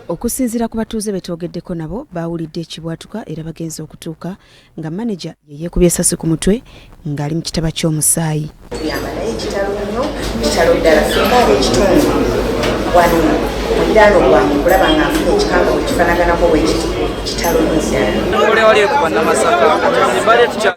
Okusinziira ku batuuze betwogeddeko nabo baawulidde ekibwatuka era bagenze okutuuka nga maneja ye yeekubye essasi ku mutwe ng'ali mu kitaba ky'omusaayi. Tuyamba naye ekitalo nnyo, kitalo ddala singa ab'ekitundu wano muliraano gwange kulaba nga nfunye ekikanga bwe kifaanaganako bwe kiti kitalo nnyo ddala. Ole wali ku bannamasaka mbale tukya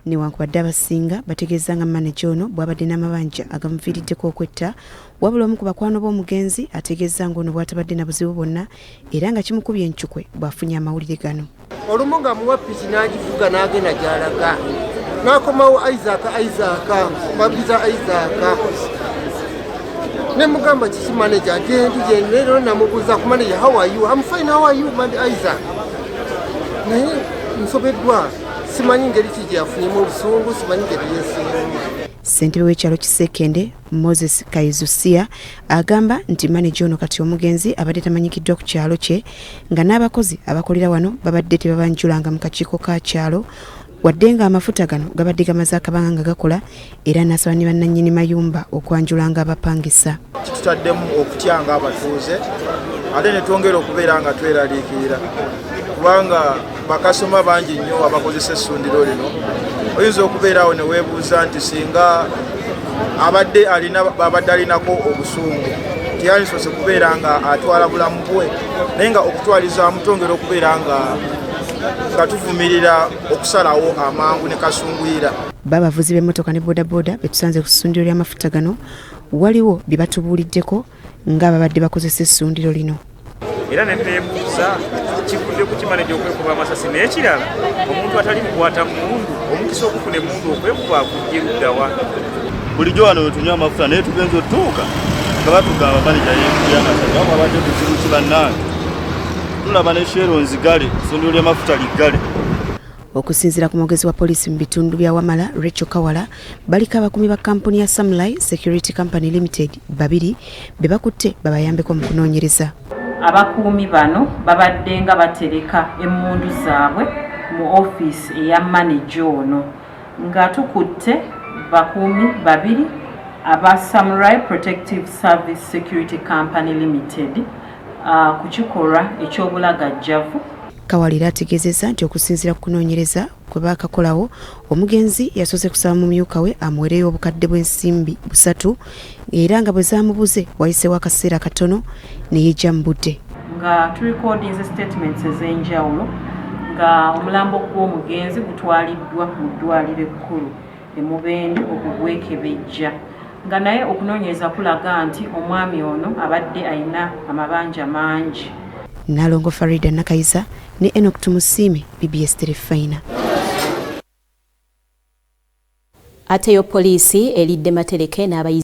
newankubadde abasinga bategeeza nga maneja ono bw'abadde n'amabanja agamuviiriddeko okwetta, wabula omu ku bakwano b'omugenzi ategeeza ng'ono bw'atabadde na buzibu bwonna era nga kimukubye encukwe bw'afunye amawulire gano. Olumu nga muwa piki n'agivuga n'agenda gy'alaga n'akomawo Isaac babiza Isaac ne mugamba kiki maneja gyendi leero namubuuza ku maneja how are you? I'm fine, how are you Isaac? Naye nsobeddwa simanyi ngeri ki gyafunyemu obusungu, simanyi ngeri yeesiimu. Ssentebe w'ekyalo Kisekende Moses Kaizusia agamba nti maneja ono kati omugenzi abadde tamanyikiddwa ku kyalo kye nga n'abakozi abakolera wano babadde tebabanjulanga mu kakiiko ka kyalo wadde nga amafuta gano gabadde gamaze akabanga nga gakola era n'asaba ne bannannyini mayumba okwanjulanga abapangisa. Kitutaddemu okutyanga abatuuze ate ne twongera okubeera nga tweraliikirira kubanga bakasoma bangi nnyo abakozesa essundiro lino. Oyinza okubeerawo ne weebuuza nti singa abadde alinako obusungu tiyandisose kubeera nga atwala bulamu bwe naye nga okutwaliza mutongera okubeera nga tuvumirira okusalawo amangu ne kasunguyira. Babavuzi b'emmotoka ne bodaboda betusanze ku ssundiro ly'amafuta gano waliwo bye batubuuliddeko nga babadde bakozesa essundiro lino. Era neneebuuza kivudde ku kimaneja okwekuba amasasi n'ekirala omuntu atali kukwata mundu omukisa okufuna emundu okwekuba akujja luddawa. Bulijjo wano wetunywa amafuta naye tugenza otuuka nga batugamba maneja yeekubye amasasi awo abadde kuzibu ki bannange tulaba ne shero nzigale essundiro ly'amafuta liggale. Okusinziira ku mwogezi wa poliisi mu bitundu bya Wamala Rachel Kawala baliko abakuumi ba kampuni ya Samlai Security Company Limited babiri be bakutte babayambeko mu kunoonyereza. Abakuumi bano babadde nga batereka emmundu zaabwe mu ofiisi eya maneja ono nga tukutte bakuumi babiri aba Samurai Protective Service Security Company Limited ku kikolwa eky'obulagajjavu. Kawalira ategeezezza nti okusinziira ku kunoonyereza kwe baakakolawo omugenzi yasoose kusaba mu myuka we amuwereyo obukadde bw'ensimbi 3 era nga bwe zaamubuze wayiseewo akaseera katono ne yejja mu budde. Nga turekodinze statements ez'enjawulo nga omulambo gw'omugenzi gutwaliddwa mu ddwaliro ekkulu e Mubende okugwekebejja nga naye okunoonyereza kulaga nti omwami ono abadde alina amabanja mangi. Nalongo Farida Nakayiza ne Enoch Tumusiime, BBS Terefayina. Ate yo poliisi eridde Matereke n'abayizi